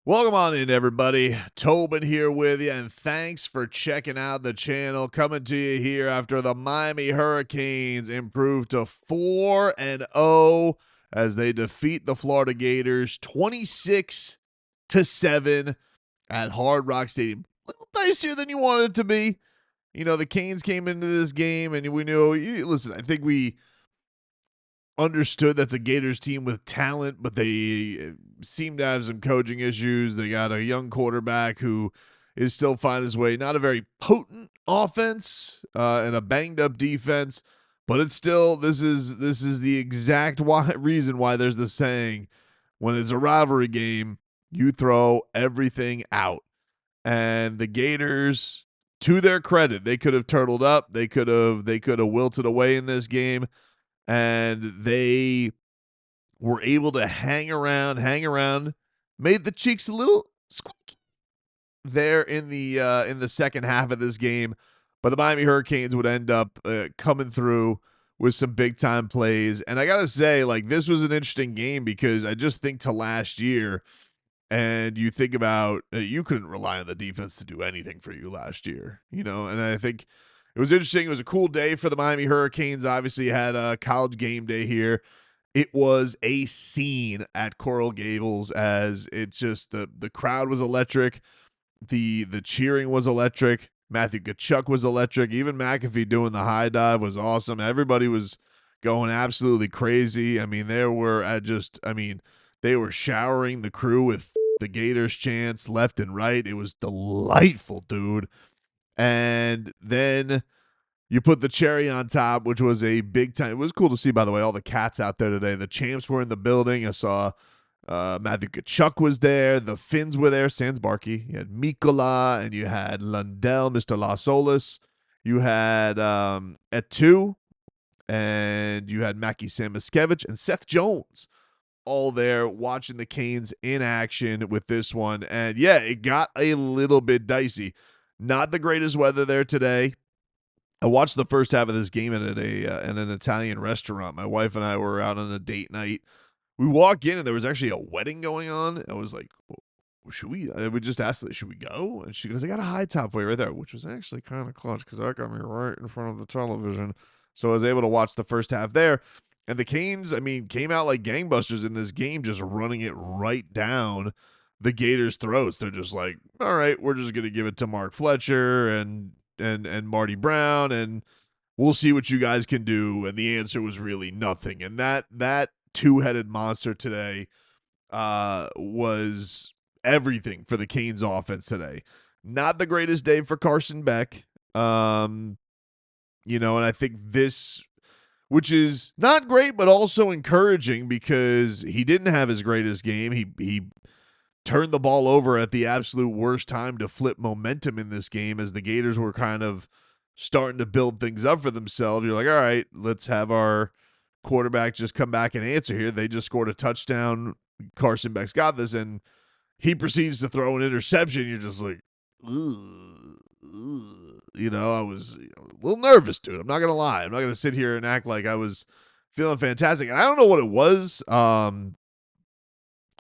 Welcome on in, everybody. Tobin here with you, and thanks for checking out the channel. Coming to you here after the Miami Hurricanes improved to 4-0 as they defeat the Florida Gators 26-7 at Hard Rock Stadium. A little dicier than you wanted it to be. You know, the Canes came into this game, and we knew. Listen, I think we understood that's a Gators team with talent, but they seem to have some coaching issues. They got a young quarterback who is still finding his way. Not a very potent offense and a banged up defense, but it's still this is the exact reason why there's the saying, when it's a rivalry game, you throw everything out. And the Gators, to their credit, they could have turtled up. They could have wilted away in this game, and they were able to hang around, made the Cheeks a little squeaky there in the second half of this game. But the Miami Hurricanes would end up coming through with some big time plays. And I gotta say, like, this was an interesting game because I just think to last year, and you think about you couldn't rely on the defense to do anything for you last year, and I think it was interesting. It was a cool day for the Miami Hurricanes. Obviously, had a college game day here. It was a scene at Coral Gables, as it's just the crowd was electric. The cheering was electric. Matthew Tkachuk was electric. Even McAfee doing the high dive was awesome. Everybody was going absolutely crazy. I mean, they were showering the crew with the Gators chants left and right. It was delightful, dude. And then you put the cherry on top, which was a big time. It was cool to see, by the way, all the cats out there today. The champs were in the building. I saw Matthew Tkachuk was there. The Finns were there. Sans Barkey. You had Mikola, and you had Lundell, Mr. La Solis. You had Etu, and you had Mackie Samoskevich and Seth Jones all there watching the Canes in action with this one. And yeah, it got a little bit dicey. Not the greatest weather there today. I watched the first half of this game at an Italian restaurant. My wife and I were out on a date night. We walk in, and there was actually a wedding going on. I was like, should we? I would just ask, should we go? And she goes, I got a high top for you right there, which was actually kind of clutch because that got me right in front of the television. So I was able to watch the first half there. And the Canes, came out like gangbusters in this game, just running it right down the Gators' throats. They're just like, all right, we're just going to give it to Mark Fletcher and Marty Brown, and we'll see what you guys can do. And the answer was really nothing. And that two-headed monster today was everything for the Canes offense today. Not the greatest day for Carson Beck. And I think this, which is not great, but also encouraging, because he didn't have his greatest game. He turned the ball over at the absolute worst time to flip momentum in this game, as the Gators were kind of starting to build things up for themselves. You're like, all right, let's have our quarterback just come back and answer here. They just scored a touchdown. Carson Beck's got this, and he proceeds to throw an interception. You're just like, ugh. I was a little nervous, dude. I'm not going to lie. I'm not going to sit here and act like I was feeling fantastic. And I don't know what it was.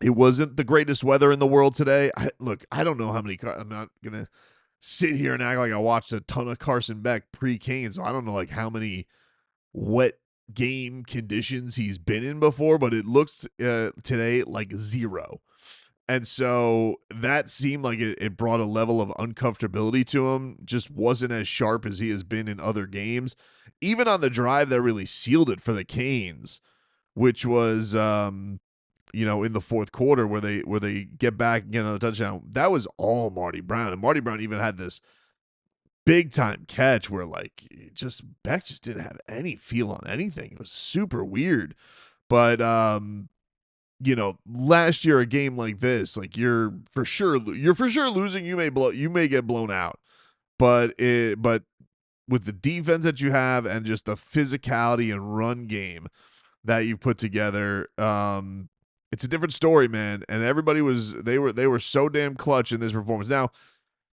It wasn't the greatest weather in the world today. I don't know how many. I'm not going to sit here and act like I watched a ton of Carson Beck pre-Kane, so I don't know like how many wet game conditions he's been in before, but it looks today like zero. And so that seemed like it brought a level of uncomfortability to him. Just wasn't as sharp as he has been in other games. Even on the drive that really sealed it for the Canes, which was in the fourth quarter where they get back, the touchdown. That was all Marty Brown. And Marty Brown even had this big time catch where Beck just didn't have any feel on anything. It was super weird. But last year a game like this, like you're for sure losing. You may get blown out. But with the defense that you have and just the physicality and run game that you've put together, it's a different story, man. And everybody they were so damn clutch in this performance. Now,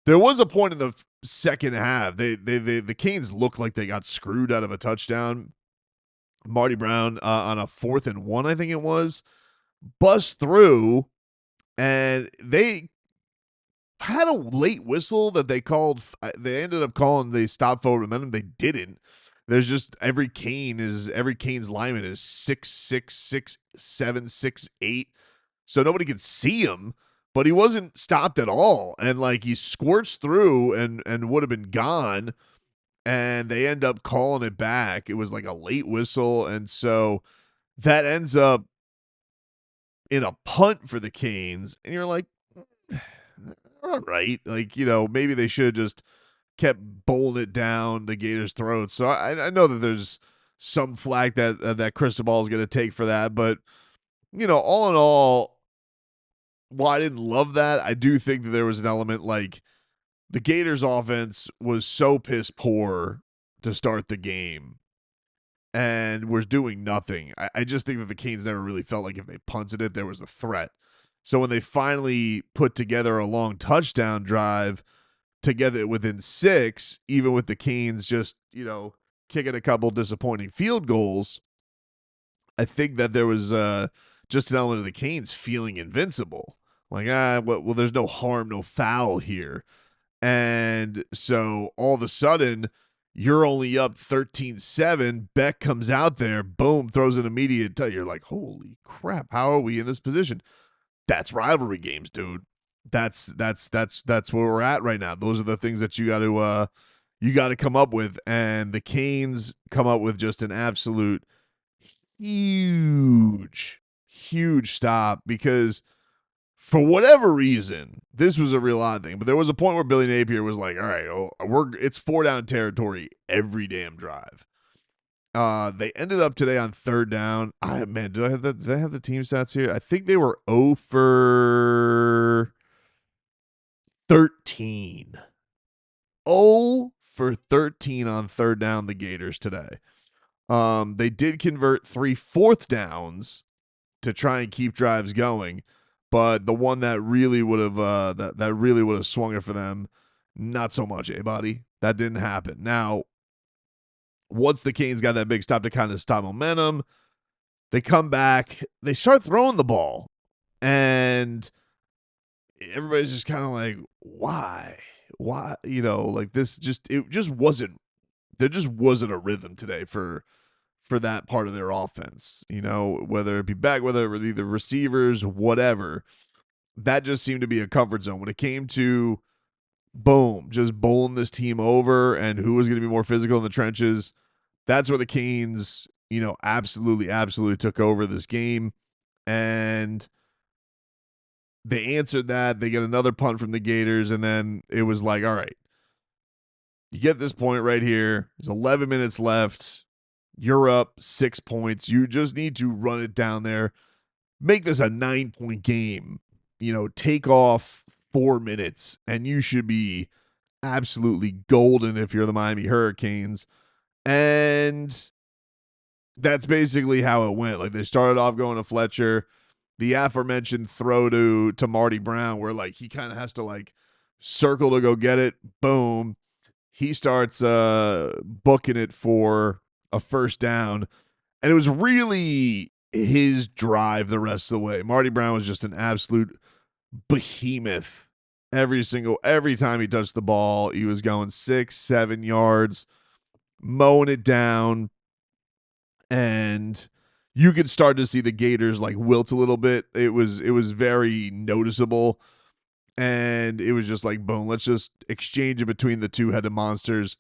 there was a point in the second half. The Canes looked like they got screwed out of a touchdown. Marty Brown on a 4th and 1, I think it was, bust through And they had a late whistle that they called. They ended up calling they stopped forward momentum. They didn't. There's just every Canes lineman is 6'6", 6'7", 6'8", so nobody could see him. But he wasn't stopped at all, and like he squirts through and would have been gone. And they end up calling it back. It was like a late whistle, and so that ends up in a punt for the Canes. And you're like, all right, like maybe they should have just kept bowling it down the Gators' throats. So I know that there's some flack that Cristobal is going to take for that, but all in all, while I didn't love that, I do think that there was an element like the Gators' offense was so piss poor to start the game and was doing nothing. I just think that the Canes never really felt like if they punted it, there was a threat. So when they finally put together a long touchdown drive to get it within 6, even with the Canes just, kicking a couple disappointing field goals, I think that there was just an element of the Canes feeling invincible. Like, well, there's no harm, no foul here. And so all of a sudden, you're only up 13-7. Beck comes out there, boom, throws an immediate touch. You're like, holy crap, how are we in this position? That's rivalry games, dude. That's where we're at right now. Those are the things that you got to come up with, and the Canes come up with just an absolute huge stop because for whatever reason, this was a real odd thing, but there was a point where Billy Napier was like, all right, it's 4 down territory every damn drive. They ended up today on 3rd down. Did I have the team stats here? I think they were 0 for 13. 0 for 13 on 3rd down, the Gators today. They did convert 3 4th downs to try and keep drives going, but the one that really would have that really would have swung it for them, not so much, buddy. That didn't happen. Now, once the Canes got that big stop to kind of stop momentum, they come back, they start throwing the ball, and everybody's just kind of like, why? Like it just wasn't, there just wasn't a rhythm today for that part of their offense, whether it be back, whether it be the receivers, whatever. That just seemed to be a comfort zone. When it came to, boom, just bowling this team over and who was going to be more physical in the trenches, that's where the Canes, absolutely took over this game. And they answered that. They get another punt from the Gators, and then it was like, all right, you get this point right here. There's 11 minutes left. You're up 6 points. You just need to run it down there. Make this a 9-point game. Take off 4 minutes, and you should be absolutely golden if you're the Miami Hurricanes. And that's basically how it went. Like, they started off going to Fletcher. The aforementioned throw to Marty Brown, where like he kind of has to like circle to go get it. Boom. He starts booking it for a 1st down. And it was really his drive the rest of the way. Marty Brown was just an absolute behemoth. Every time he touched the ball, he was going 6-7 yards, mowing it down. And you could start to see the Gators like wilt a little bit. It was very noticeable. And it was just like, boom, let's just exchange it between the two-headed monsters,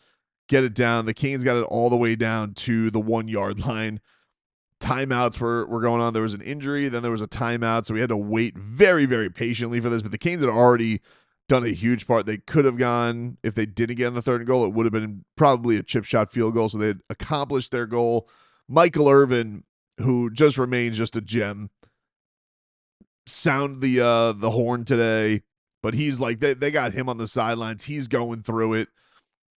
get it down. The Canes got it all the way down to the 1-yard line. Timeouts were going on. There was an injury, then there was a timeout, so we had to wait very, very patiently for this. But the Canes had already done a huge part. They could have gone, if they didn't get in the 3rd and goal, it would have been probably a chip shot field goal, so they had accomplished their goal. Michael Irvin, who just remains just a gem, sound the horn today, but he's like, they got him on the sidelines. He's going through it,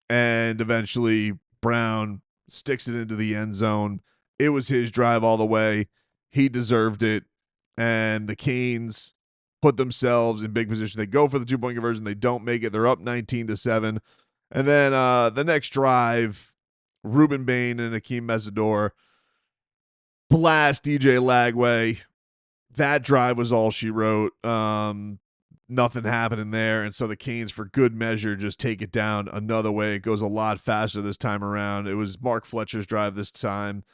and eventually Brown sticks it into the end zone. It was his drive all the way. He deserved it, and the Canes put themselves in big position. They go for the 2-point conversion. They don't make it. They're up 19-7. And then the next drive, Ruben Bain and Akeem Mesidor blast DJ Lagway that drive was all she wrote. Nothing happening there. And so the Canes, for good measure, just take it down another way. It goes a lot faster this time around. It was Mark Fletcher's drive this time.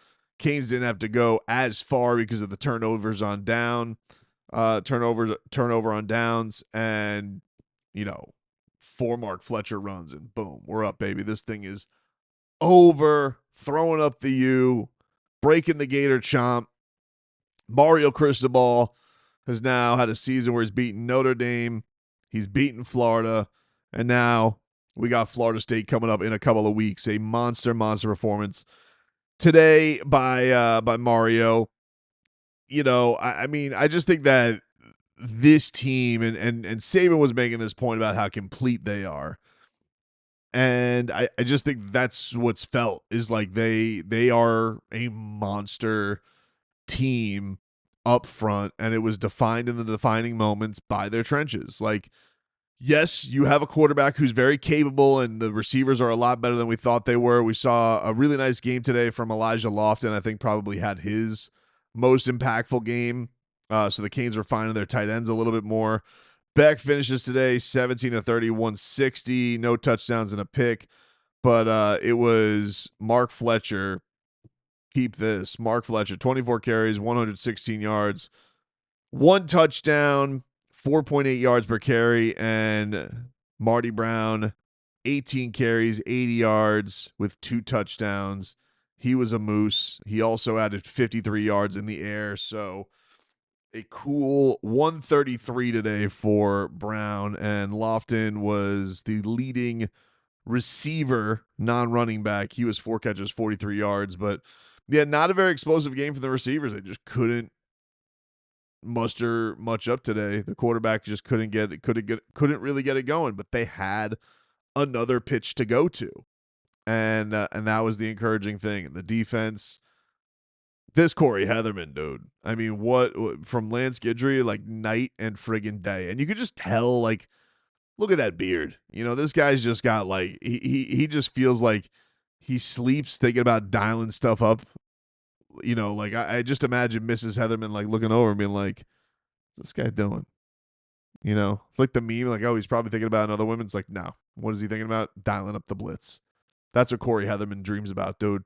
Canes didn't have to go as far because of the turnovers on down, turnover on downs, and, 4 Mark Fletcher runs, and boom, we're up, baby. This thing is over. Throwing up the U, breaking the Gator chomp. Mario Cristobal has now had a season where he's beaten Notre Dame, he's beaten Florida, and now we got Florida State coming up in a couple of weeks. A monster performance today by Mario. I just think that this team, and Saban was making this point about how complete they are. And I just think that's what's felt, is like they are a monster team up front, and it was defined in the defining moments by their trenches. Like, yes, you have a quarterback who's very capable, and the receivers are a lot better than we thought they were. We saw a really nice game today from Elijah Lofton. I think probably had his most impactful game. So the Canes were finding their tight ends a little bit more. Beck finishes today 17 of 30, 160, no touchdowns and a pick. But it was Mark Fletcher. Keep this. Mark Fletcher, 24 carries, 116 yards, 1 touchdown, 4.8 yards per carry. And Marty Brown, 18 carries, 80 yards with 2 touchdowns. He was a moose. He also added 53 yards in the air. So a cool 133 today for Brown. And Lofton was the leading receiver, non-running back. He was 4 catches, 43 yards. But yeah, not a very explosive game for the receivers. They just couldn't muster much up today. The quarterback just couldn't really get it going. But they had another pitch to go to, and that was the encouraging thing. And the defense, this Corey Heatherman dude. I mean, what from Lance Guidry, like night and friggin' day, and you could just tell, like, look at that beard. This guy's just got, like, he just feels like he sleeps thinking about dialing stuff up. Like, I just imagine Mrs. Heatherman, like, looking over and being like, what's this guy doing? It's like the meme, like, oh, he's probably thinking about another woman. It's like, no. What is he thinking about? Dialing up the blitz. That's what Corey Heatherman dreams about, dude.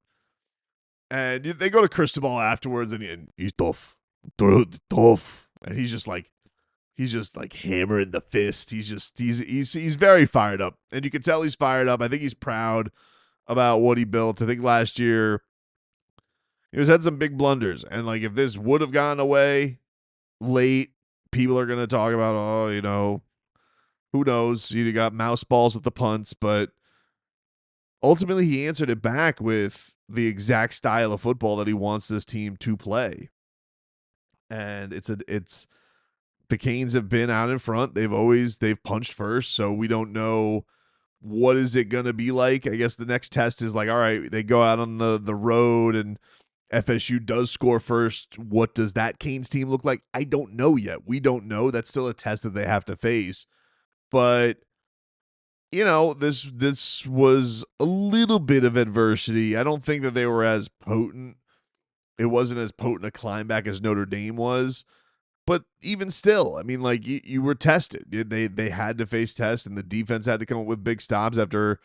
And they go to Cristobal afterwards, and he's tough. Tough. And he's just like hammering the fist. He's very fired up. And you can tell he's fired up. I think he's proud about what he built. I think last year he had some big blunders. And, like, if this would have gone away late, people are going to talk about, who knows? You got mouse balls with the punts. But ultimately, he answered it back with the exact style of football that he wants this team to play. And it's the Canes have been out in front. They've punched first, so we don't know what is it going to be like. I guess the next test is, like, all right, they go out on the road and FSU does score first. What does that Canes team look like? I don't know yet. We don't know. That's still a test that they have to face. But this was a little bit of adversity. I don't think that they were as potent. It wasn't as potent a climb back as Notre Dame was. But even still, I mean, like, you were tested. They had to face tests, and the defense had to come up with big stops after,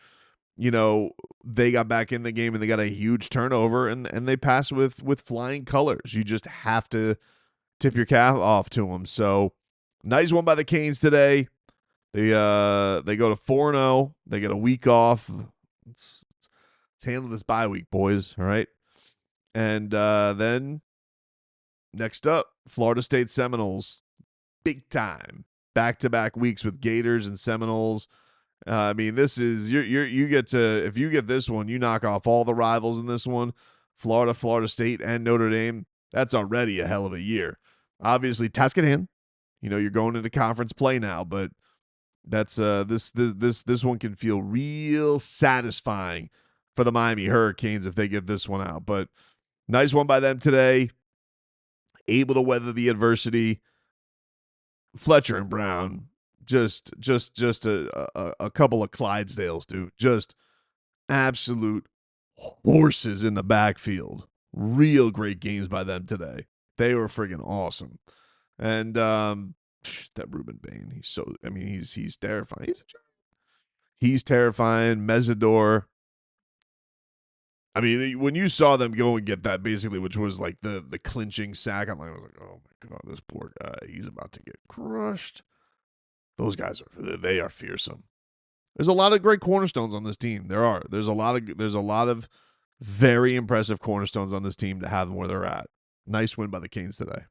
they got back in the game and they got a huge turnover, and they passed with flying colors. You just have to tip your cap off to them. So nice one by the Canes today. They go to 4-0. They get a week off. Let's handle this bye week, boys. All right. And then next up, Florida State Seminoles. Big time. Back-to-back weeks with Gators and Seminoles. I mean, this is you get to, if you get this one, you knock off all the rivals in this one. Florida State, and Notre Dame. That's already a hell of a year. Obviously, task at hand. You're going into conference play now, but that's this one can feel real satisfying for the Miami Hurricanes if they get this one out. But nice one by them today. Able to weather the adversity. Fletcher and Brown, just a couple of Clydesdales, dude. Just absolute horses in the backfield. Real great games by them today. They were friggin' awesome. And that Ruben Bain, he's terrifying. He's terrifying. Mesidor. I mean, when you saw them go and get that, basically, which was like the clinching sack, I was like, oh my God, this poor guy, he's about to get crushed. Those guys they are fearsome. There's a lot of great cornerstones on this team. There's a lot of very impressive cornerstones on this team to have them where they're at. Nice win by the Canes today.